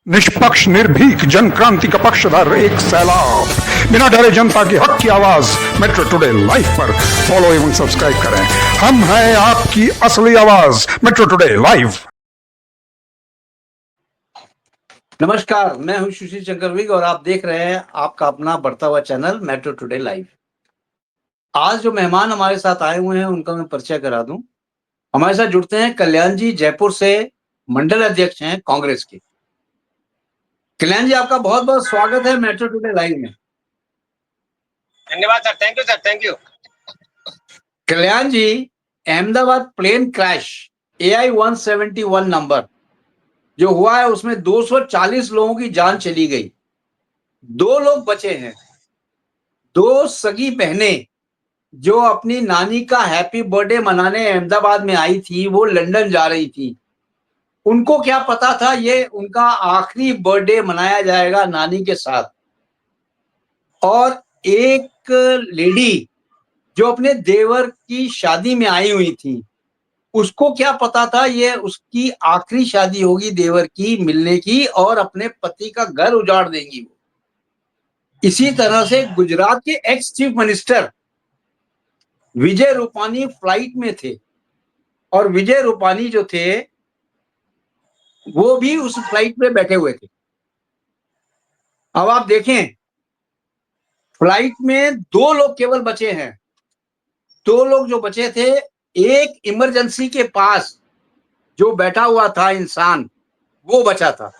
निष्पक्ष निर्भीक जन क्रांति का पक्षधर एक सैलाब, बिना डरे जनता की हक की आवाज मेट्रो टुडे लाइव पर फॉलो एवं सब्सक्राइब करें। हम हैं आपकी असली आवाज, मेट्रो टुडे लाइव। नमस्कार, मैं हूं सुशील चंकर विग और आप देख रहे हैं आपका अपना बढ़ता हुआ चैनल मेट्रो टुडे लाइव। आज जो मेहमान हमारे साथ आए हुए हैं उनका मैं परिचय करा दूं। हमारे साथ जुड़ते हैं कल्याण जी, जयपुर से मंडल अध्यक्ष हैं कांग्रेस के। कल्याण जी, आपका बहुत बहुत स्वागत है मेट्रो टुडे लाइव में। धन्यवाद sir, thank you sir, thank you. Kalyan ji, Ahmedabad plane crash AI-171 number जो हुआ है उसमें 240 लोगों की जान चली गई, 2 लोग बचे हैं। 2 सगी बहनें जो अपनी नानी का हैप्पी बर्थडे मनाने अहमदाबाद में आई थी, वो लंदन जा रही थी। उनको क्या पता था ये उनका आखिरी बर्थडे मनाया जाएगा नानी के साथ। और एक लेडी जो अपने देवर की शादी में आई हुई थी, उसको क्या पता था ये उसकी आखिरी शादी होगी देवर की मिलने की और अपने पति का घर उजाड़ देंगी वो। इसी तरह से गुजरात के ex chief minister Vijay Rupani flight में थे और विजय रूपानी जो थे वो भी उस फ्लाइट में बैठे हुए थे। अब आप देखें, फ्लाइट में 2 लोग केवल बचे हैं। 2 लोग जो बचे थे, एक इमरजेंसी के पास जो बैठा हुआ था इंसान, वो बचा था।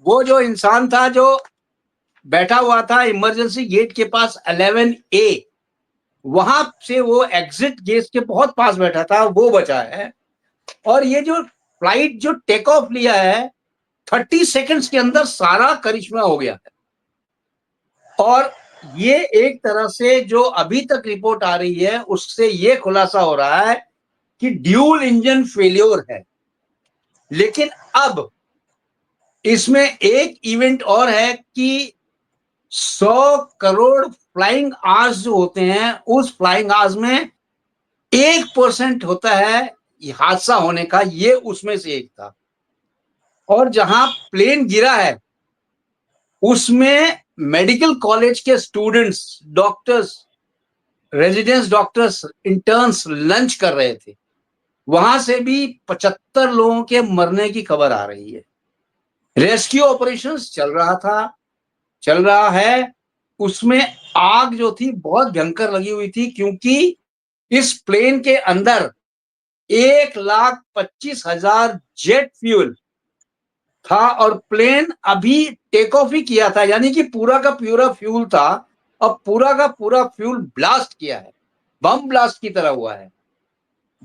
वो जो इंसान था जो बैठा हुआ था इमरजेंसी गेट के पास 11A, वहां से वो एग्जिट गेट के बहुत पास बैठा था, वो बचा है। और ये जो फ्लाइट जो टेक ऑफ लिया है, 30 सेकंड्स के अंदर सारा करिश्मा हो गया है। और ये एक तरह से जो अभी तक रिपोर्ट आ रही है उससे ये खुलासा हो रहा है कि ड्यूल इंजन फेल्योर है। लेकिन अब इसमें एक इवेंट और है कि 100 करोड़ फ्लाइंग आवर्स जो होते हैं, उस फ्लाइंग आवर्स में 1% होता है हादसा होने का, ये उसमें से एक था। और जहां प्लेन गिरा है उसमें मेडिकल कॉलेज के students, doctors, residence doctors, interns lunch कर रहे थे। वहां से भी 75 लोगों के मरने की खबर आ रही है। रेस्क्यू ऑपरेशंस चल रहा है। उसमें आग जो थी बहुत भयंकर लगी हुई थी, क्योंकि इस प्लेन के अंदर 1,25,000 जेट फ्यूल था और प्लेन अभी टेक ऑफ ही किया था, यानी कि पूरा का पूरा फ्यूल था। अब पूरा का पूरा फ्यूल ब्लास्ट किया है, बम ब्लास्ट की तरह हुआ है।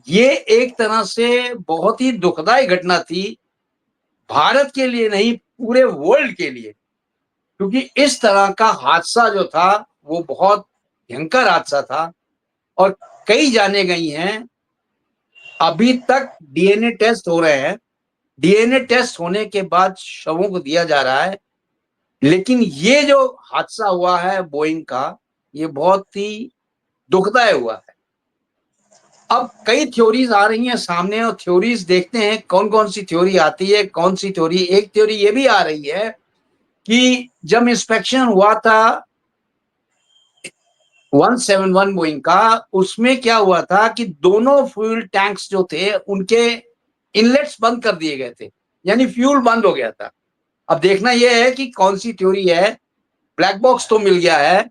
ये एक तरह से बहुत ही दुखदाई घटना थी, भारत के लिए नहीं पूरे वर्ल्ड के लिए, क्योंकि इस तरह का हादसा जो था वो बहुत भयंकर हादसा था और कई जाने गई हैं। अभी तक डीएनए टेस्ट हो रहे हैं, डीएनए टेस्ट होने के बाद शवों को दिया जा रहा है। लेकिन ये जो हादसा हुआ है बोइंग का, ये बहुत ही दुखदाई हुआ है। अब कई थ्योरीज आ रही हैं सामने और थ्योरीज देखते हैं कौन कौन सी थ्योरी आती है, कौन सी थ्योरी। एक थ्योरी ये भी आ रही है कि जब इंस्पेक्शन हुआ था 171 बोइंग का, उसमें क्या हुआ था कि दोनों फ्यूल टैंक्स जो थे उनके इनलेट्स बंद कर दिए गए थे, यानी फ्यूल बंद हो गया था। अब देखना यह है कि कौन सी थ्योरी है। ब्लैक बॉक्स तो मिल गया है,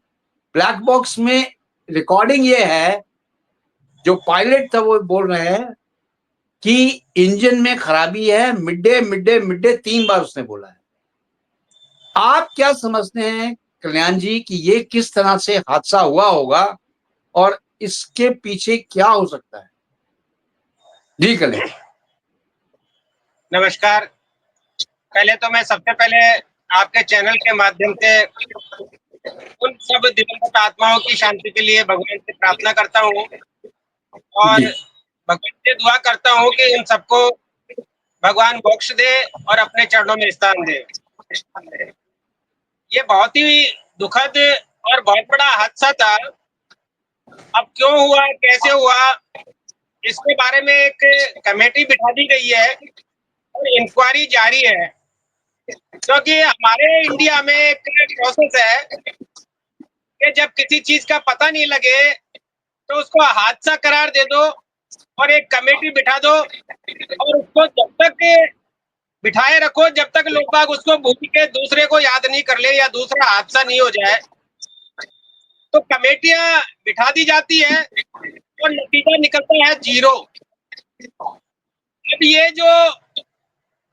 ब्लैक बॉक्स में रिकॉर्डिंग ये है, जो पायलट था वो बोल रहे हैं कि इंजन में खराबी है, मिड डे 3 बार उसने बोला है। आप क्या समझते हैं कल्याण जी कि ये किस तरह से हादसा हुआ होगा और इसके पीछे क्या हो सकता है? जी कल्याण। नमस्कार। पहले तो मैं सबसे पहले आपके चैनल के माध्यम से उन सब दिवंगत आत्माओं की शांति के लिए भगवान से प्रार्थना करता हूँ और भगवान से दुआ करता हूँ कि इन सबको भगवान मोक्ष दे और अपने चरणों में स्थान दे। ये बहुत ही दुखद और बहुत बड़ा हादसा था। अब क्यों हुआ, कैसे हुआ, इसके बारे में एक कमेटी बिठा दी गई है और इंक्वायरी जारी है। क्योंकि हमारे इंडिया में एक प्रोसेस है कि जब किसी चीज का पता नहीं लगे तो उसको हादसा करार दे दो और एक कमेटी बिठा दो और उसको जब तक बिठाए रखो जब तक लोग बाग उसको भूल के दूसरे को याद नहीं कर ले या दूसरा हादसा नहीं हो जाए। तो कमेटियां बिठा दी जाती है और नतीजा निकलता है 0। अब ये जो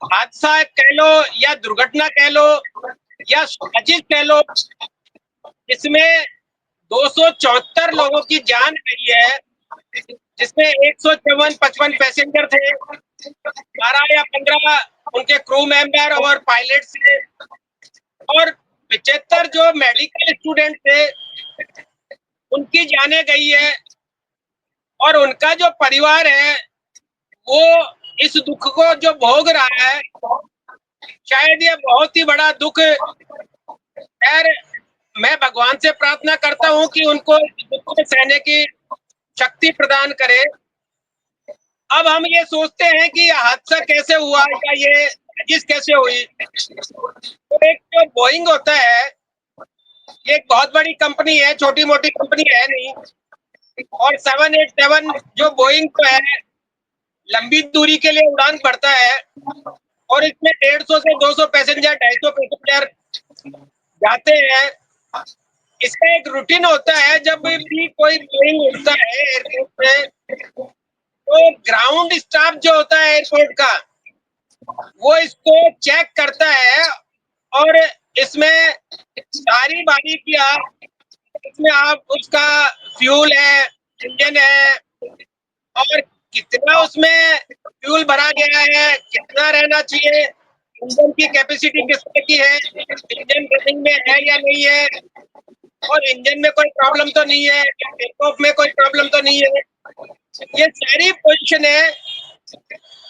हादसा कह लो या दुर्घटना कह लो या साजिश कह लो, इसमें 274 लोगों की जान गई है, जिसमें 155 पैसेंजर थे, 12 या 15 उनके क्रू मेंबर और पायलट थे, और 75 जो मेडिकल स्टूडेंट थे उनकी जाने गई है। और उनका जो परिवार है वो इस दुख को जो भोग रहा है, शायद ये बहुत ही बड़ा दुख। खैर, मैं भगवान से प्रार्थना करता हूँ कि उनको इस दुख को सहने की शक्ति प्रदान करे। अब हम ये सोचते हैं कि यह हादसा कैसे हुआ या ये साजिश कैसे हुई। तो एक जो बोइंग होता है, ये एक बहुत बड़ी कंपनी है, छोटी मोटी कंपनी है नहीं। और 787 जो बोइंग तो है, लंबी दूरी के लिए उड़ान भरता है और इसमें 150 से 200 पैसेंजर, 250 पैसेंजर जाते हैं। इसका एक रूटीन होता है, जब भी कोई बोइंग उड़ता है एयरपोर्ट पे तो ग्राउंड स्टाफ जो होता है एयरपोर्ट का, वो इसको चेक करता है और इसमें सारी बारीकियां, इसमें आप उसका फ्यूल है, इंजन है, और कितना उसमें फ्यूल भरा गया है, कितना रहना चाहिए, इंजन की कैपेसिटी किस तरह की है, इंजन रनिंग में है या नहीं है, और इंजन में कोई प्रॉब्लम तो नहीं है, टेक ऑफ में कोई प्रॉब्लम तो नहीं है। ये सारी पोजीशन है।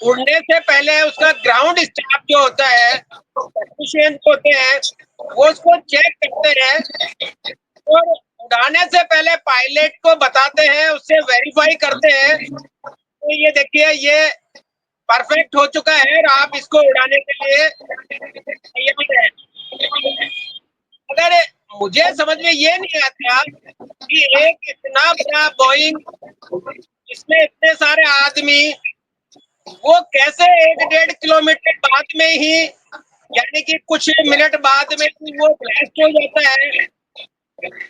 उड़ने से पहले उसका ग्राउंड स्टाफ जो होता है, टेक्नीशियन होते हैं, वो उसको चेक करते हैं और उड़ाने से पहले पायलट को बताते हैं, उससे वेरीफाई करते हैं। तो ये देखिए, ये परफेक्ट हो चुका है और आप इसको उड़ाने के लिए तैयार है। अगर मुझे समझ में ये नहीं आता कि एक इतना बड़ा बोइंग, इसमें इतने सारे आदमी, वो कैसे 1-1.5 किलोमीटर बाद में ही, यानी कि कुछ मिनट बाद में ही वो ब्लास्ट हो जाता है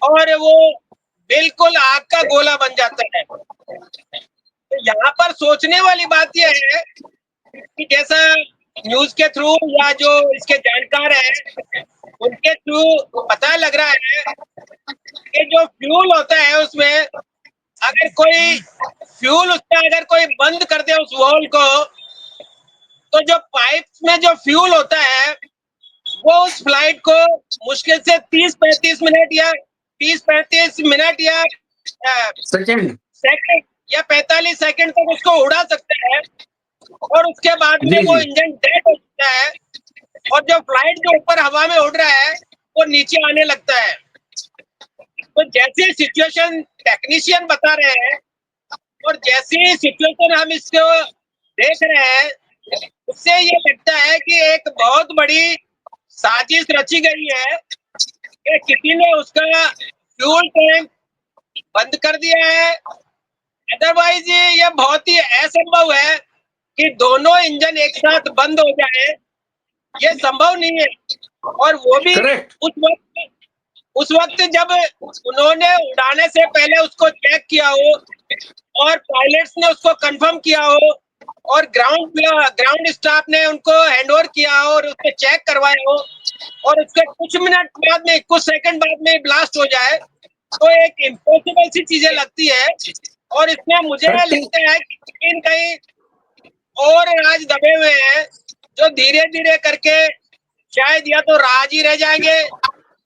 और वो बिल्कुल आग का गोला बन जाता है। तो यहाँ पर सोचने वाली बात यह है कि जैसा न्यूज के थ्रू या जो इसके जानकार हैं उनके थ्रू पता लग रहा है कि जो फ्यूल होता है उसमें, अगर कोई फ्यूल उसका अगर कोई बंद कर दे उस वॉल को, तो जो पाइप में जो फ्यूल होता है वो उस फ्लाइट को मुश्किल से 30-35 मिनट या 30-35 मिनट या सेकंड या 45 सेकंड तक उसको उड़ा सकता है और उसके बाद में जी वो जी इंजन डेड हो जाता है और जो फ्लाइट जो ऊपर हवा में उड़ रहा है वो नीचे आने लगता है। तो जैसी सिचुएशन टेक्नीशियन बता रहे हैं और जैसी सिचुएशन हम इसको देख रहे हैं, उससे ये लगता है कि एक बहुत बड़ी साजिश रची गई है कि किसी ने उसका फ्यूल टैंक बंद कर दिया है। अदरवाइज ये बहुत ही असंभव है कि दोनों इंजन एक साथ बंद हो जाए, ये संभव नहीं है। और वो भी करेक्ट। उस वक्त जब उन्होंने उड़ाने से पहले उसको चेक किया हो और पायलट्स ने उसको कंफर्म किया हो और ग्राउंड स्टाफ ने उनको हैंडओवर किया हो और उसको चेक करवाया हो और उसके कुछ मिनट बाद में, कुछ सेकंड बाद में ब्लास्ट हो जाए, तो एक इम्पॉसिबल सी चीजें लगती है। और इसमें मुझे लगता है कि कहीं कहीं और राज दबे हुए हैं जो धीरे धीरे करके शायद या तो राज ही रह जाएंगे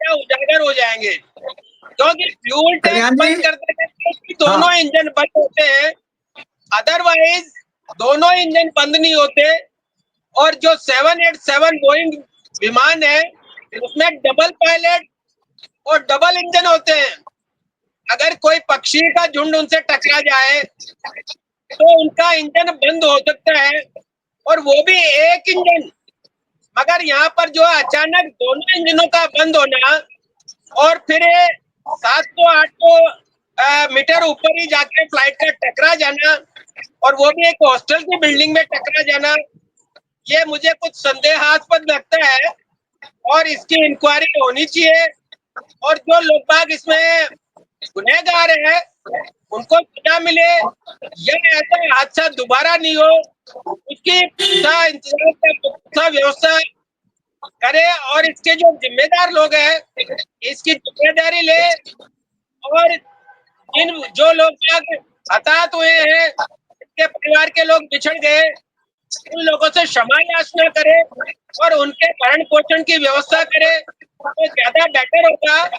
या उजागर हो जाएंगे। क्योंकि फ्यूल टैंक कल्याण जी बंद कर देने से दोनों इंजन बंद होते हैं, अदरवाइज दोनों इंजन बंद नहीं होते। और जो 787 बोइंग विमान है उसमें डबल पायलट और डबल इंजन होते हैं। अगर कोई पक्षी का झुंड उनसे टकरा जाए तो उनका इंजन बंद हो सकता है और वो भी एक इंजन मगर यहाँ पर जो अचानक दोनों इंजनों का बंद होना और फिर 700-800 मीटर ऊपर ही जाके फ्लाइट का टकरा जाना, और वो भी एक हॉस्टल की बिल्डिंग में टकरा जाना, ये मुझे कुछ संदेहास्पद लगता है और इसकी इंक्वायरी होनी चाहिए। और जो लोग बाग इसमें गुनहगार है उनको सजा मिले, या ऐसा हादसा दोबारा नहीं हो, उसकी पुख्ता इंतजाम का पुख्ता व्यवस्था करे और इसके जो जिम्मेदार लोग हैं इसकी जिम्मेदारी ले, और इन जो लोग हताहत हुए हैं, इनके परिवार के लोग बिछड़ गए, उन लोगों से क्षमा याचना करे और उनके भरण पोषण की व्यवस्था करे तो ज्यादा बेटर होगा।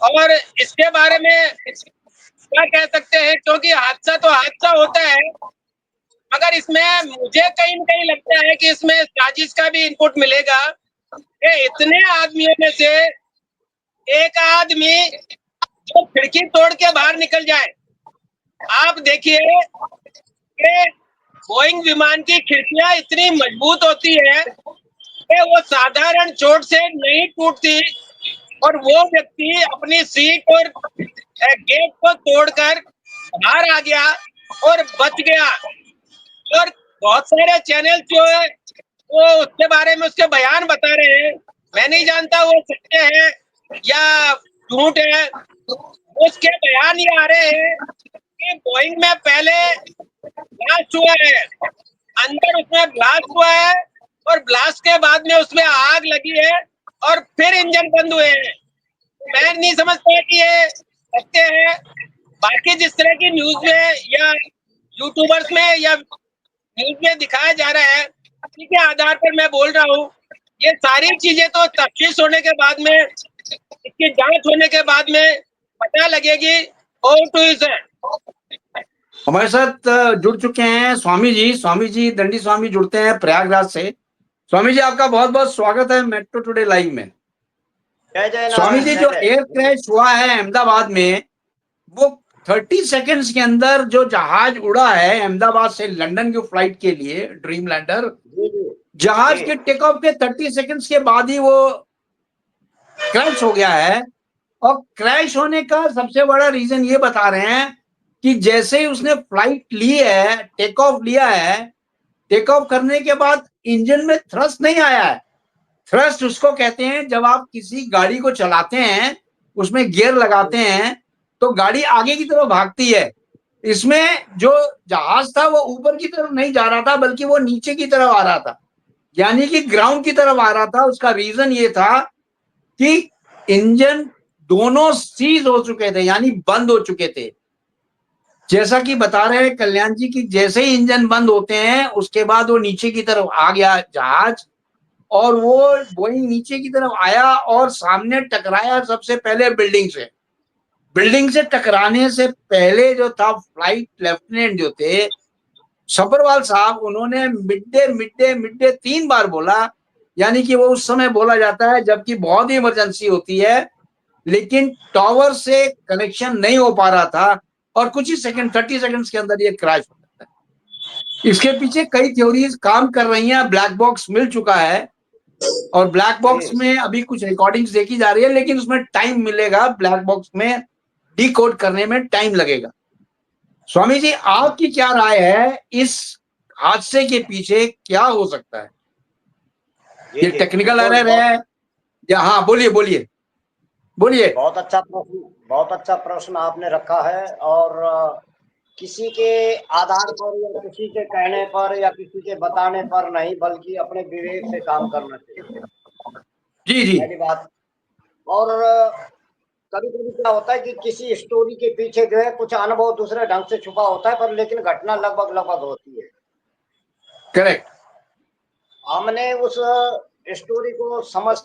और इसके बारे में क्या कह सकते हैं, क्योंकि हादसा तो हादसा होता है, मगर इसमें मुझे कहीं न कहीं लगता है कि इसमें साजिश का भी इनपुट मिलेगा कि इतने आदमियों में से एक आदमी जो खिड़की तोड़ के बाहर निकल जाए। आप देखिए कि बोइंग विमान की खिड़कियां इतनी मजबूत होती है कि वो साधारण चोट से नहीं टूटती, और वो व्यक्ति अपनी सीट और गेट को तोड़कर बाहर आ गया और बच गया। और बहुत सारे चैनल जो है वो उसके बारे में उसके बयान बता रहे हैं, मैं नहीं जानता वो सत्य है या झूठ है। उसके बयान ये आ रहे हैं कि बोइंग में पहले ब्लास्ट हुआ है, अंदर उसमें ब्लास्ट हुआ है, और ब्लास्ट के बाद में उसमें आग लगी है और फिर इंजन बंद हुए हैं। मैं नहीं समझता कि ये सत्य है। बाकी जिस तरह की न्यूज में या यूट्यूबर्स में या न्यूज में दिखाया जा रहा है, उसी के आधार पर मैं बोल रहा हूँ। ये सारी चीजें तो तफ्तीश होने के बाद में, इसकी जांच होने के बाद में पता लगेगी। और टू इज हमारे साथ जुड़ चुके हैं स्वामी जी। स्वामी जी, दंडी स्वामी जुड़ते हैं प्रयागराज से। स्वामी जी, आपका बहुत बहुत स्वागत है मेट्रो टुडे लाइव में। जय जय स्वामी जी, नारायण, जो जय जय। एयर क्रैश हुआ है अहमदाबाद में, वो 30 सेकंड्स के अंदर जो जहाज उड़ा है अहमदाबाद से लंदन की फ्लाइट के लिए, ड्रीम लैंडर, जी जी जहाज जी। के टेक ऑफ के 30 सेकंड्स के बाद ही वो क्रैश हो गया है। और क्रैश होने का सबसे बड़ा रीजन ये बता रहे हैं कि जैसे ही उसने फ्लाइट ली है, टेक ऑफ लिया है, टेक ऑफ करने के बाद इंजन में थ्रस्ट नहीं आया है। थ्रस्ट उसको कहते हैं जब आप किसी गाड़ी को चलाते हैं, उसमें गियर लगाते हैं तो गाड़ी आगे की तरफ भागती है। इसमें जो जहाज था वो ऊपर की तरफ नहीं जा रहा था, बल्कि वो नीचे की तरफ आ रहा था, यानी कि ग्राउंड की तरफ आ रहा था। उसका रीजन ये था कि इंजन दोनों सीज हो चुके थे, यानी बंद हो चुके थे। जैसा कि बता रहे हैं कल्याण जी कि जैसे ही इंजन बंद होते हैं उसके बाद वो नीचे की तरफ आ गया जहाज, और वो बोइंग नीचे की तरफ आया और सामने टकराया सबसे पहले बिल्डिंग से। बिल्डिंग से टकराने से पहले जो था, फ्लाइट लेफ्टिनेंट जो थे सफरवाल साहब, उन्होंने मिड डे 3 बार बोला, यानी कि वो उस समय बोला जाता है जबकि बहुत ही इमरजेंसी होती है, लेकिन टावर से कनेक्शन नहीं हो पा रहा था और कुछ ही सेकंड, 30 सेकंड्स के अंदर ये क्रैश हो जाता है। इसके पीछे कई थ्योरीज काम कर रही हैं। ब्लैक बॉक्स मिल चुका है और ब्लैक बॉक्स में अभी कुछ रिकॉर्डिंग्स देखी जा रही है, लेकिन उसमें टाइम मिलेगा। ब्लैक बॉक्स में डिकोड करने में टाइम लगेगा। स्वामी जी, आपकी क्या राय है, इस हादसे के पीछे क्या हो सकता है? ये टेक्निकल एरर है या? हाँ, बोलिए बोलिए बोलिए। बहुत अच्छा प्रश्न आपने रखा है। और किसी के आधार पर या किसी के कहने पर या किसी के बताने पर नहीं, बल्कि अपने विवेक से काम करना चाहिए। जी जी। पहली बात। और कभी कभी क्या होता है कि किसी स्टोरी के पीछे जो है कुछ अनुभव दूसरे ढंग से छुपा होता है, पर लेकिन घटना लगभग होती है। करेक्ट। हमने उस स्टोरी को समझ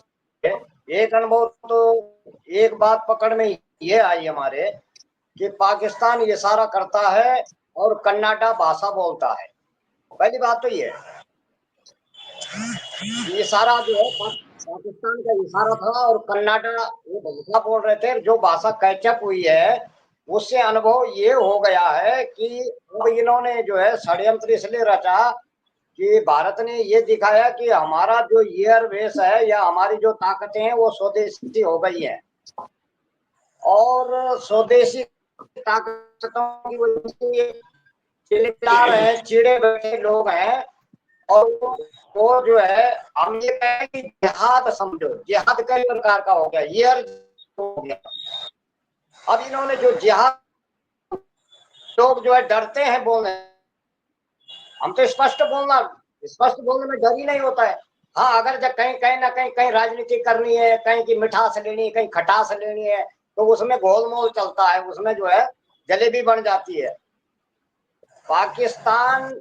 के एक अनुभव तो, एक बात पकड़ में ये आई हमारे कि पाकिस्तान ये सारा करता है और कन्नाडा भाषा बोलता है। पहली बात तो ये सारा जो है पाकिस्तान का इशारा था और कन्नाडा वो भाषा बोल रहे थे। जो भाषा कैचअप हुई है उससे अनुभव ये हो गया है कि अब इन्होंने जो है षड्यंत्र इसलिए रचा कि भारत ने ये दिखाया कि हमारा जो एयरबेस है या हमारी जो ताकतें हैं वो स्वदेशी हो गई है, और स्वदेशी ताकतों की वजह से ये चिल्ला रहे हैं, चिड़े बैठे लोग हैं। और वो जो है, हम ये कहें कि जिहाद समझो, जिहाद कई प्रकार का हो गया, एयर हो गया। अब इन्होंने जो जिहाद, लोग जो है डरते हैं बोलने, हम तो स्पष्ट बोलने में डर ही नहीं होता है। हाँ, अगर जब कहीं कहीं ना कहीं राजनीति करनी है, कहीं की मिठास लेनी है, कहीं खटास लेनी है, तो उसमें गोलमोल चलता है, उसमें जो है जलेबी बन जाती है। पाकिस्तान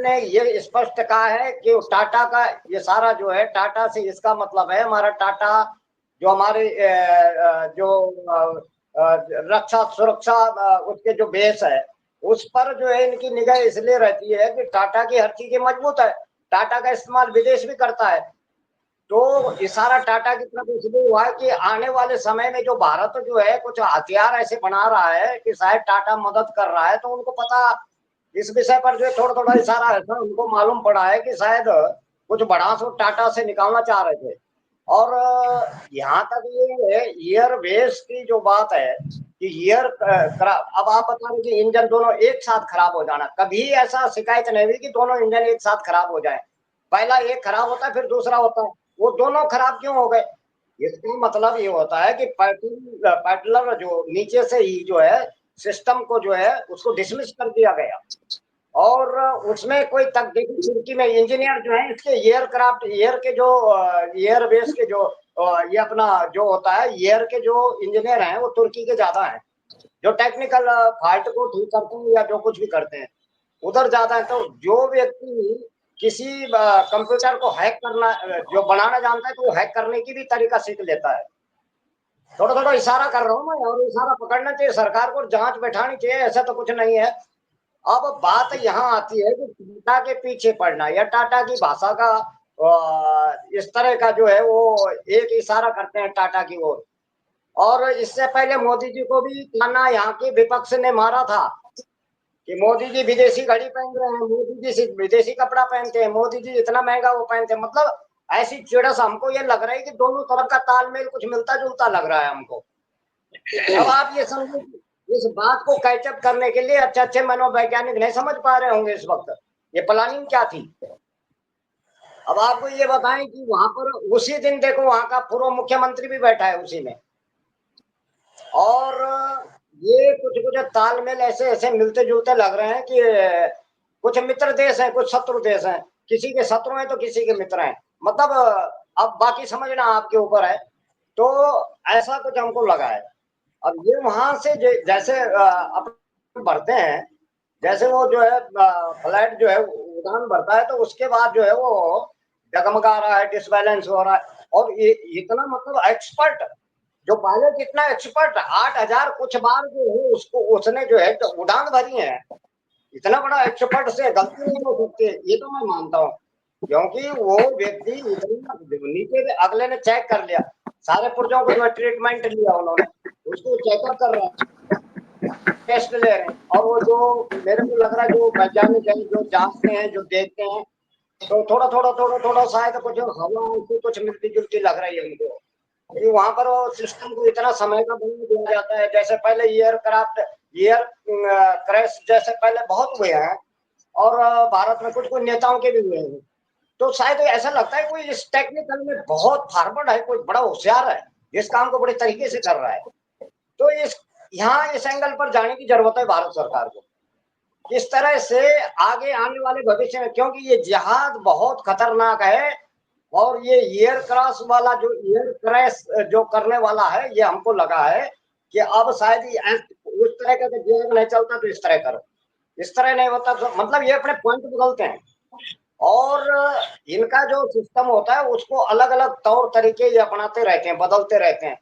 ने ये स्पष्ट कहा है कि टाटा का ये सारा जो है, टाटा से इसका मतलब है हमारा टाटा, जो हमारे रक्षा सुरक्षा उसके जो बेस है, उस पर जो है इनकी निगाह इसलिए रहती है कि टाटा की हर चीजें मजबूत है, टाटा का इस्तेमाल विदेश भी करता है। तो इशारा टाटा की तरफ इसलिए हुआ है कि आने वाले समय में जो भारत जो है कुछ हथियार ऐसे बना रहा है कि शायद टाटा मदद कर रहा है, तो उनको पता, इस विषय पर जो है थोड़ा थोड़ा इशारा ऐसा उनको मालूम पड़ा है कि शायद कुछ भड़ास वो टाटा से निकालना चाह रहे थे। और यहाँ तक ये एयरबेस की जो बात है कि अब आप बता रहे कि इंजन दोनों एक साथ खराब हो जाना, कभी ऐसा शिकायत नहीं हुई कि दोनों इंजन एक साथ खराब हो जाए। पहला एक खराब होता है, फिर दूसरा होता है, वो दोनों खराब क्यों हो गए? इसका मतलब ये होता है कि पैडलर जो नीचे से ही जो है सिस्टम को जो है उसको डिसमिस कर दिया गया, और उसमें कोई तकनीकी खिड़की में इंजीनियर जो है इसके एयरक्राफ्ट एयर के जो एयरबेस के जो ये अपना जो होता है एयर के जो इंजीनियर हैं वो तुर्की के ज्यादा हैं, जो टेक्निकल फॉल्ट को ठीक करते हैं या जो कुछ भी करते हैं उधर ज्यादा है। तो जो व्यक्ति किसी कंप्यूटर को हैक करना जो बनाना जानता है, तो वो हैक करने की भी तरीका सीख लेता है। थोड़ा थोड़ा इशारा कर रहा हूँ मैं, और इशारा पकड़ना चाहिए, सरकार को जांच बैठानी चाहिए, ऐसा तो कुछ नहीं है। अब बात यहाँ आती है कि टाटा के पीछे पड़ना या टाटा की भाषा का इस तरह का जो है वो एक इशारा करते हैं टाटा की ओर। और इससे पहले मोदी जी को भी ताना यहाँ के विपक्ष ने मारा था कि मोदी जी विदेशी घड़ी पहन रहे हैं, मोदी जी विदेशी कपड़ा पहनते हैं, मोदी जी इतना महंगा वो पहनते हैं। मतलब ऐसी चिड़स हमको ये लग रहा है कि दोनों तरफ का तालमेल कुछ मिलता जुलता लग रहा है हमको। अब आप ये समझो, इस बात को कैचअप करने के लिए अच्छे अच्छे मनोवैज्ञानिक नहीं समझ पा रहे होंगे इस वक्त ये प्लानिंग क्या थी। अब आपको ये बताएं कि वहां पर उसी दिन देखो वहां का पूर्व मुख्यमंत्री भी बैठा है उसी में, और ये कुछ कुछ तालमेल ऐसे ऐसे मिलते जुलते लग रहे हैं कि कुछ मित्र देश हैं, कुछ शत्रु देश हैं, किसी के शत्रु हैं तो किसी के मित्र हैं। मतलब अब बाकी समझना आपके ऊपर है। तो ऐसा कुछ हमको लगा है। अब ये वहां से जैसे अपन भरते हैं, जैसे वो जो है फ्लाइट जो है उड़ान भरता है, तो उसके बाद जो है वो डगमगा रहा है, डिसबैलेंस हो रहा है। और ये इतना मतलब एक्सपर्ट जो पायलट, इतना एक्सपर्ट 8,000 कुछ बार जो है उसको उसने जो है तो उड़ान भरी है, इतना बड़ा एक्सपर्ट से गलती नहीं हो सकती, ये तो मैं मानता हूँ। क्योंकि वो व्यक्ति इतना नीचे से अगले ने चेक कर लिया, सारे पुर्जों को जो है ट्रीटमेंट लिया उन्होंने, उसको चेकअप कर रहे हैं, टेस्ट ले रहे हैं। और वो जो मेरे को लग रहा है जो वैज्ञानिक है जो जांचते हैं जो देखते हैं, तो थोड़ा शायद कुछ हवा ऐसी कुछ मिलती जुलती लग रही है उनको। क्योंकि वहां पर वो सिस्टम को इतना समय का बना दिया जाता है, जैसे पहले एयर क्रैश जैसे पहले बहुत हुए हैं, और भारत में कुछ कुछ नेताओं के भी हुए हैं। तो शायद ऐसा लगता है कोई इस टेक्निकल में बहुत फॉरवर्ड है, कोई बड़ा होशियार है, इस काम को बड़े तरीके से कर रहा है। तो इस एंगल पर जाने की जरूरत है भारत सरकार को, इस तरह से आगे आने वाले भविष्य में, क्योंकि ये जिहाद बहुत खतरनाक है। और ये एयर क्रैश वाला जो एयर क्रैश जो करने वाला है, ये हमको लगा है कि अब शायद उस तरह का जिहाद नहीं चलता तो इस तरह करो, इस तरह नहीं होता तो मतलब ये अपने पॉइंट बदलते हैं। और इनका जो सिस्टम होता है उसको अलग अलग तौर तरीके ये अपनाते रहते हैं, बदलते रहते हैं।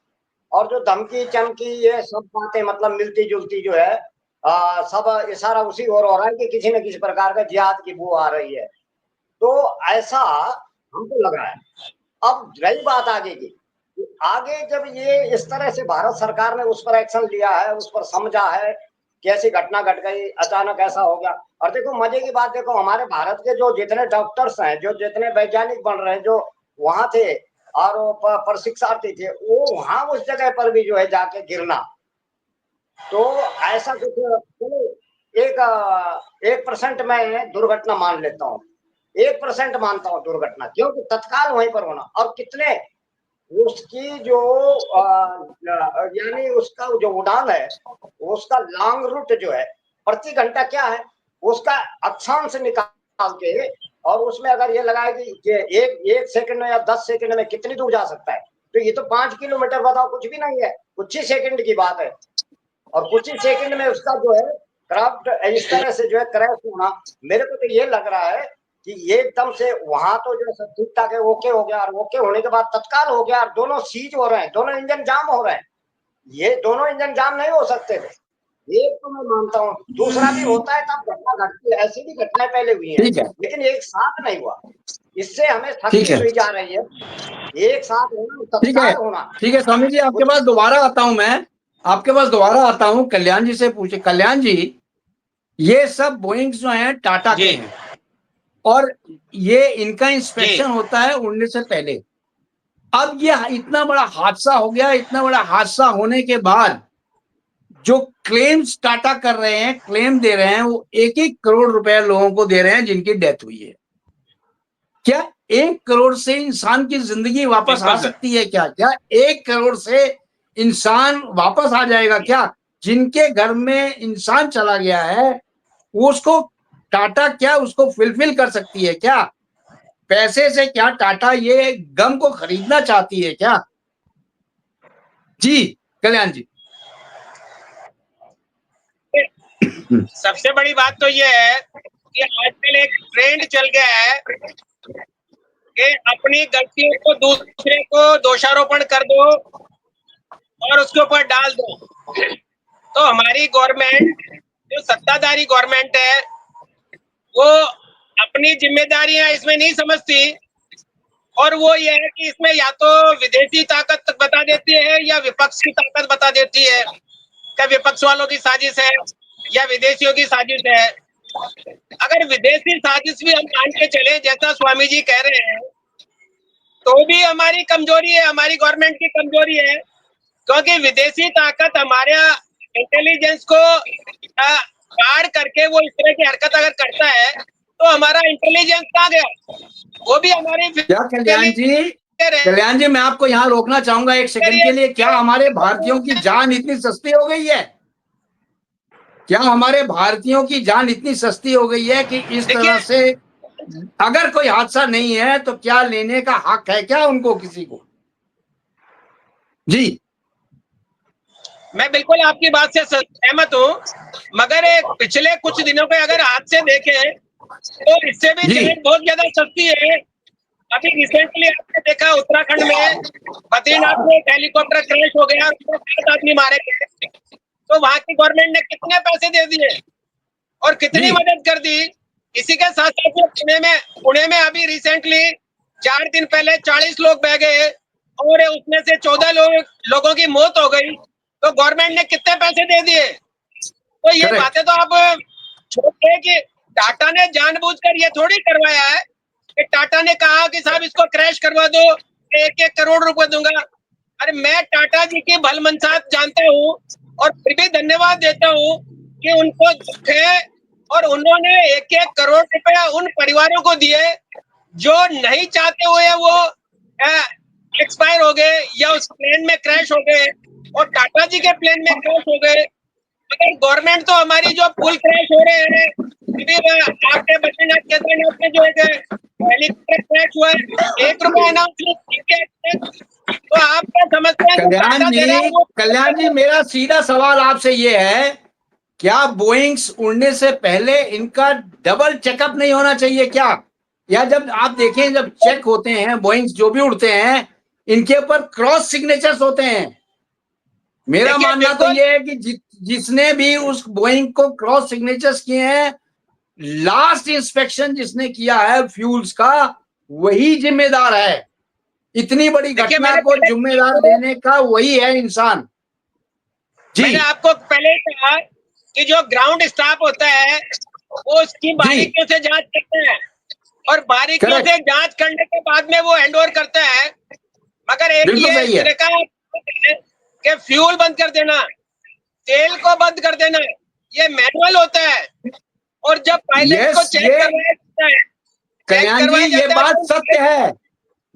और जो धमकी चमकी ये सब बातें मतलब मिलती जुलती जो है सब इशारा उसी ओर हो रहा है कि किसी न किसी प्रकार का जिहाद की बू आ रही है। तो ऐसा हमको लग रहा है। अब रही बात आगे की, आगे जब ये इस तरह से भारत सरकार ने उस पर एक्शन लिया है, उस पर समझा है, कैसी घटना घट गई, अचानक ऐसा हो गया। और देखो मजे की बात, देखो हमारे भारत के जो जितने डॉक्टर्स हैं, जो जितने वैज्ञानिक बन रहे हैं, जो वहां थे और वो प्रशिक्षार्थी थे, वो वहां उस जगह पर भी जो है जाके गिरना, तो ऐसा कुछ, चलो एक 1% मैं दुर्घटना मान लेता हूँ, 1% मानता हूँ दुर्घटना, क्योंकि तत्काल वहीं पर होना। और कितने उसकी जो यानी उसका जो उड़ान है, उसका लॉन्ग रूट जो है, प्रति घंटा क्या है उसका अक्षांश निकाल के, और उसमें अगर ये लगाए कि एक सेकंड में या 10 सेकंड में कितनी दूर जा सकता है, तो ये तो 5 किलोमीटर, बताओ, कुछ भी नहीं है, कुछ ही सेकंड की बात है। और कुछ ही सेकंड में उसका जो है क्राफ्ट इस तरह से जो है क्रैश होना, मेरे को तो ये लग रहा है कि एकदम से वहां तो जो सब ठीक ठाक है, ओके हो गया, और ओके होने के बाद तत्काल हो गया, और दोनों सीज हो रहे हैं, दोनों इंजन जाम हो रहे हैं। ये दोनों इंजन जाम नहीं हो सकते थे, एक तो मैं मानता हूँ, दूसरा भी होता है तब घटना घटती है, ऐसी भी घटनाएं पहले हुई हैं, ठीक है, लेकिन एक साथ नहीं हुआ। इससे हमें ठीक थकती है, हुई जा रही है, एक साथ होना, ठीक है, तत्काल होना। ठीक है। स्वामी जी, आपके कुछ पास दोबारा आता हूं, मैं आपके पास दोबारा आता हूं। कल्याण जी से पूछे, कल्याण जी, ये सब बोइंग्स जो हैं टाटा के जी हैं, और ये इनका जी इंस्पेक्शन होता है उड़ने से पहले। अब ये इतना बड़ा हादसा हो गया, इतना बड़ा हादसा होने के बाद जो क्लेम्स टाटा कर रहे हैं, क्लेम दे रहे हैं, वो 1-1 करोड़ रुपए लोगों को दे रहे हैं जिनकी डेथ हुई है। क्या 1 करोड़ से इंसान की जिंदगी वापस आ बिल्कुल सर। सकती है? क्या क्या 1 करोड़ से इंसान वापस आ जाएगा क्या? जिनके घर में इंसान चला गया है, वो उसको टाटा क्या उसको फुलफिल कर सकती है क्या? पैसे से क्या टाटा ये गम को खरीदना चाहती है क्या? जी कल्याण जी। सबसे बड़ी बात तो ये है कि आजकल एक ट्रेंड चल गया है कि अपनी गलतियों को दूसरे को दोषारोपण कर दो और उसके ऊपर डाल दो। तो हमारी गवर्नमेंट, जो सत्ताधारी गवर्नमेंट है, वो अपनी जिम्मेदारियां इसमें नहीं समझती, और वो ये है कि इसमें या तो विदेशी ताकत बता देती है या विपक्ष की ताकत बता देती है, क्या विपक्ष वालों की साजिश है या विदेशियों की साजिश है। अगर विदेशी साजिश भी हम मान के चले, जैसा स्वामी जी कह रहे हैं, तो भी हमारी कमजोरी है, हमारी गवर्नमेंट की कमजोरी है, क्योंकि विदेशी ताकत हमारे इंटेलिजेंस को गार्ड करके वो इस तरह की हरकत अगर करता है, तो हमारा इंटेलिजेंस कहाँ गया? वो भी हमारी क्या कल्याण जी, कल्याण जी, मैं आपको यहाँ रोकना चाहूंगा एक सेकंड के लिए। क्या हमारे भारतीयों की जान इतनी सस्ती हो गई है? क्या हमारे भारतीयों की जान इतनी सस्ती हो गई है कि इस तरह से अगर कोई हादसा नहीं है तो क्या लेने का हक है क्या उनको, किसी को? जी मैं बिल्कुल आपकी बात से सहमत हूँ, मगर पिछले कुछ दिनों के अगर हादसे देखें तो इससे भी जी जान बहुत ज्यादा सस्ती है। अभी रिसेंटली आपने देखा उत्तराखंड में बद्रीनाथ में एक हेलीकॉप्टर क्रैश हो गया, उसमें 7 आदमी मारे गए। तो वहां की गवर्नमेंट ने कितने पैसे दे दिए और कितनी जी मदद कर दी। इसी के साथ साथ पुणे में अभी रिसेंटली 4 दिन पहले 40 लोग बह गए और उसमें से 14 लोगों की मौत हो गई। तो गवर्नमेंट ने कितने पैसे दे दिए? तो ये करेक्ट। बातें तो आप छोड़िए कि टाटा ने जानबूझकर ये थोड़ी करवाया है कि टाटा ने कहा कि साहब इसको क्रैश करवा दो, 1-1 करोड़ रुपए दूंगा। अरे मैं टाटा जी की भलमनसाहत जानता हूँ और फिर भी धन्यवाद देता हूँ कि उनको दुख है और उन्होंने 1-1 करोड़ रुपया उन परिवारों को दिए जो नहीं चाहते हुए वो एक्सपायर हो गए या उस प्लेन में क्रैश हो गए, और टाटा जी के प्लेन में क्रैश हो गए। अगर गवर्नमेंट तो हमारी जो पुल क्रैश हो रहे हैं, अभी आपके बद्रीनाथ केदारनाथ में जो एक हेलीकॉप्टर क्रैश हुआ है, 1 रुपया अनाउंस, तो आप क्या समझते हैं जो टाटा दे रहा है वो? कल्याण जी, मेरा सीधा सवाल आपसे ये है, क्या बोइंग्स उड़ने से पहले इनका डबल चेकअप नहीं होना चाहिए क्या? या जब आप देखें, जब चेक होते हैं बोइंग्स जो भी उड़ते हैं, इनके ऊपर क्रॉस सिग्नेचर्स होते हैं। मेरा देखिए मानना तो बिल्कुल, ये है कि जिसने भी उस बोइंग को क्रॉस सिग्नेचर्स किए हैं, लास्ट इंस्पेक्शन जिसने किया है फ्यूल्स का, वही जिम्मेदार है। इतनी बड़ी देखिए घटना को जिम्मेदार देने का वही है इंसान। जी मैंने आपको पहले ही कहा कि जो ग्राउंड स्टाफ होता है वो उसकी बारीकियों से जांच करते हैं और बारीकियों से जांच करने के बाद में वो हैंड ओवर करता है। मगर एक ये तरीका है कि फ्यूल बंद कर देना, तेल को बंद कर देना, ये मैनुअल होता है। और जब पायलट को चेक करवाया जाता है, कल्याण जी, ये बात सत्य है,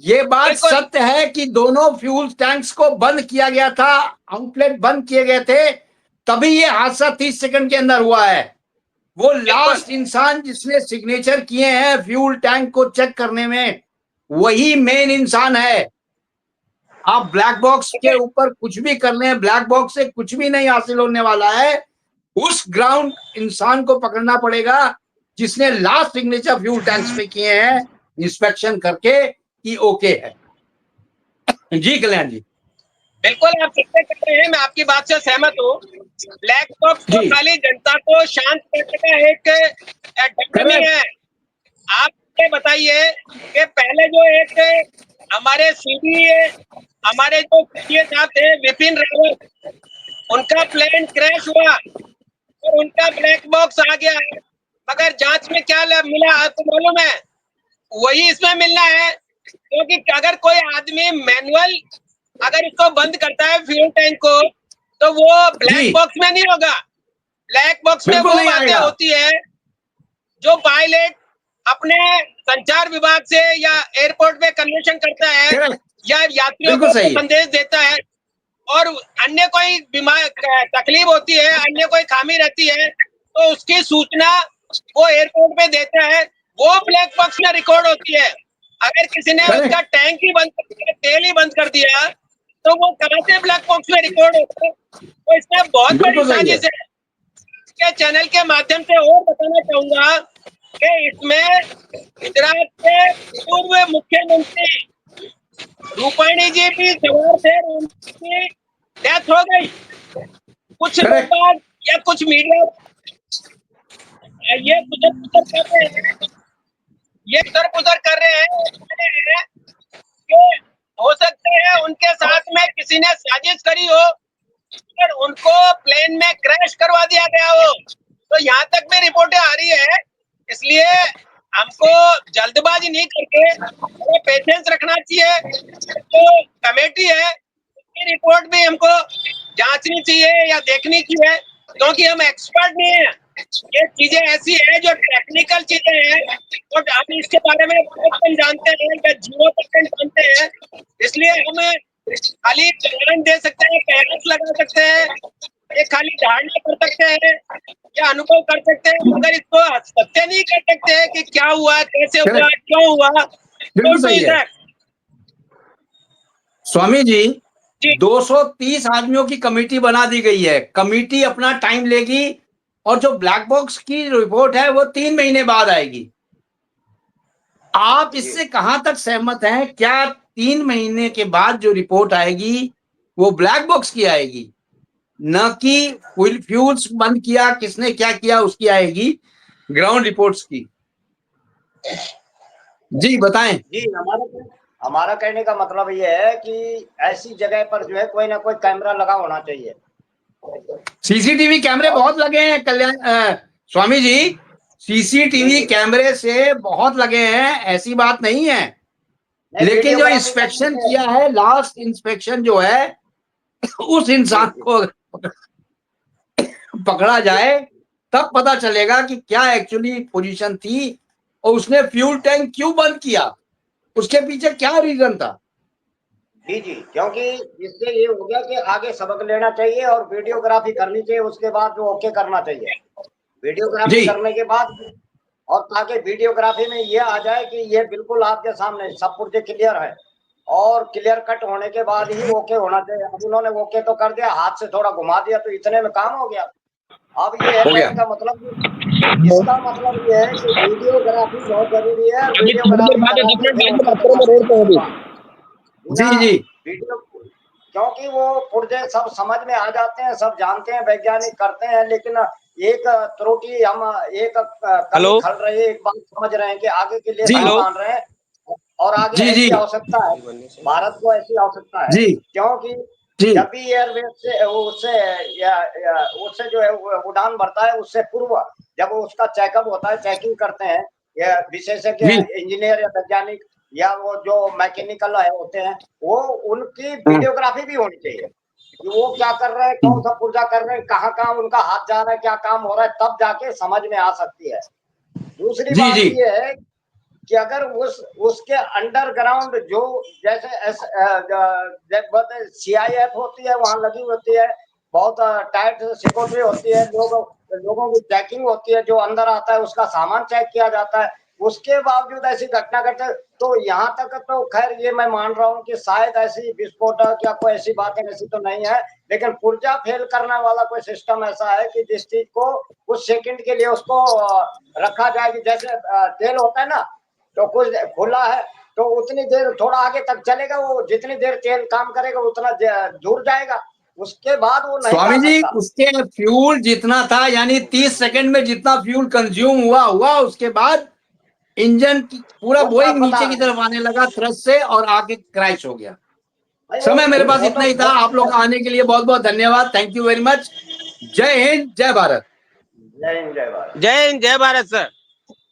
ये बात सत्य है कि दोनों फ्यूल टैंक्स को बंद किया गया था, आउटलेट बंद किए गए थे, तभी ये हादसा 30 सेकंड के अंदर हुआ है। वो लास्ट इंसान जिसने सिग्नेचर किए हैं फ्यूल टैंक को चेक करने में, वही मेन इंसान है। आप ब्लैक बॉक्स के ऊपर कुछ भी कर लें, ब्लैक बॉक्स से कुछ भी नहीं हासिल होने वाला है। उस ग्राउंड इंसान को पकड़ना पड़ेगा जिसने लास्ट सिग्नेचर फ्यूल टैंक्स पे किए हैं, इंस्पेक्शन करके कि ओके है। जी कल्याण जी, बिल्कुल आप सत्य कह रहे हैं, मैं आपकी बात से सहमत हूँ। ब्लैक बॉक्स तो खाली जनता को शांत करने का एक डमी है। आप ये बताइए कि पहले जो एक हमारे सीडी, हमारे जो सीए साहब थे विपिन रावत, उनका प्लेन क्रैश हुआ और उनका ब्लैक बॉक्स आ गया है, मगर जांच में क्या मिला आपको मालूम है? वही इसमें मिलना है, क्योंकि अगर कोई आदमी मैनुअल अगर इसको बंद करता है फ्यूल टैंक को, तो वो ब्लैक बॉक्स में नहीं होगा। ब्लैक बॉक्स में वो बातें होती है जो पायलट अपने संचार विभाग से या एयरपोर्ट में कन्वर्सेशन करता है या यात्रियों को संदेश देता है, और अन्य कोई बीमार तकलीफ होती है, अन्य कोई खामी रहती है, तो उसकी सूचना वो एयरपोर्ट पे देता है, वो ब्लैक बॉक्स में रिकॉर्ड होती है। अगर किसी ने उसका टैंक ही बंद कर दिया, तेल ही बंद कर दिया, तो वो कहां से ब्लैक बॉक्स में रिकॉर्ड होता है? तो इसमें बहुत बड़ी साजिश है। इसके चैनल के माध्यम से और बताना चाहूंगा कि इसमें गुजरात के पूर्व मुख्यमंत्री रूपाणी जी भी सवार थे, उनकी डेथ हो गई। कुछ लोग बाद या कुछ मीडिया ये पुदर कर रहे हैं कि हो सकते हैं उनके साथ में किसी ने साजिश करी हो और उनको प्लेन में क्रैश करवा दिया गया हो। तो यहाँ तक भी रिपोर्टें आ रही है, इसलिए हमको जल्दबाजी नहीं करके पेशेंस रखना चाहिए। जो कमेटी है उसकी रिपोर्ट भी हमको जांचनी चाहिए या देखनी चाहिए, क्योंकि हम एक्सपर्ट नहीं है। ये चीजें ऐसी है जो टेक्निकल चीजें हैं और हम इसके बारे में बहुत कम जानते हैं या 0% जानते हैं, इसलिए हम खाली चैलेंज दे सकते हैं, प्रयास लगा सकते हैं, ये खाली धारणा कर सकते हैं या अनुभव कर सकते हैं, मगर इसको सत्य नहीं कर सकते हैं कि क्या हुआ, कैसे हुआ, क्यों हुआ। बिल्कुल सही है स्वामी जी। 230 आदमियों की कमेटी बना दी गई है, कमेटी अपना टाइम लेगी और जो ब्लैक बॉक्स की रिपोर्ट है वो 3 महीने बाद आएगी। आप इससे कहां तक सहमत हैं? क्या 3 महीने के बाद जो रिपोर्ट आएगी वो ब्लैक बॉक्स की आएगी, न कि फ्यूल्स बंद किया किसने क्या किया उसकी आएगी, ग्राउंड रिपोर्ट्स की? जी बताएं। जी, हमारा कहने का मतलब ये है कि ऐसी जगह पर जो है कोई ना कोई कैमरा लगा होना चाहिए। सीसीटीवी कैमरे बहुत लगे हैं कल्याण स्वामी जी, सीसीटीवी कैमरे से बहुत लगे हैं, ऐसी बात नहीं है। लेकिन जो इंस्पेक्शन किया है, लास्ट इंस्पेक्शन जो है, उस इंसान को पकड़ा जाए तब पता चलेगा कि क्या एक्चुअली पोजीशन थी और उसने फ्यूल टैंक क्यों बंद किया, उसके पीछे क्या रीजन था। जी जी, क्योंकि इससे ये हो गया कि आगे सबक लेना चाहिए और वीडियोग्राफी करनी चाहिए, उसके बाद जो ओके करना चाहिए वीडियोग्राफी करने के बाद, और ताकि वीडियोग्राफी में ये आ जाए कि ये बिल्कुल आपके सामने सब पुर्जे क्लियर है और क्लियर कट होने के बाद ही ओके होना चाहिए। अब उन्होंने ओके तो कर दिया, हाथ से थोड़ा घुमा दिया तो इतने में काम हो गया। अब ये है कहने का मतलब, इसका मतलब ये है कि वीडियोग्राफी बहुत जरूरी है। वीडियो, क्योंकि वो पुर्जे सब समझ में आ जाते हैं, सब जानते हैं, वैज्ञानिक करते हैं, लेकिन एक त्रुटि हम एक कमी खल रही है, एक बात समझ रहे हैं कि आगे के लिए मान रहे हैं और आगे ऐसी आवश्यकता है, भारत को ऐसी आवश्यकता है, क्योंकि जी। जब भी एयरवेज से उससे जो है उड़ान भरता है, उससे पूर्व जब उसका चेकअप होता है, चेकिंग करते हैं या विशेषज्ञ जी। इंजीनियर या वैज्ञानिक या वो जो मैकेनिकल है होते हैं, वो उनकी वीडियोग्राफी भी होनी चाहिए कि वो क्या कर रहे हैं, कौन सा पुर्जा कर रहे हैं, कहाँ कहाँ उनका हाथ जा रहा है, क्या काम हो रहा है, तब जाके समझ में आ सकती है। दूसरी जी बात जी ये है कि अगर उसके अंडरग्राउंड जो जैसे CIF होती है, वहां लगी होती है, बहुत टाइट सिक्योरिटी होती है, लोगों की चेकिंग होती है, जो अंदर आता है उसका सामान चेक किया जाता है, उसके बावजूद ऐसी घटना घटे तो यहाँ तक तो खैर ये मैं मान रहा हूँ कि शायद ऐसी विस्फोटक या कोई ऐसी बातें ऐसी तो नहीं है, लेकिन पुर्जा फेल करने वाला कोई सिस्टम ऐसा है कि जिस चीज को कुछ सेकंड के लिए उसको रखा जाए, कि जैसे तेल होता है ना, तो कुछ खुला है तो उतनी देर थोड़ा आगे तक चलेगा, वो जितनी देर तेल काम करेगा उतना दूर जाएगा, उसके बाद वो नहीं स्वामी जा जी, सकता। उसके फ्यूल जितना था, यानी 30 सेकंड में जितना फ्यूल कंज्यूम हुआ, उसके बाद इंजन पूरा वो तो बोइंग पता नीचे की तरफ आने लगा थ्रस्ट से और आगे क्रैश हो गया। नहीं, समय मेरे पास वो इतना ही था। आप लोग आने के लिए बहुत बहुत धन्यवाद। Thank you very much. जय हिंद, जय भारत। जय हिंद, जय भारत। जय हिंद, जय भारत सर।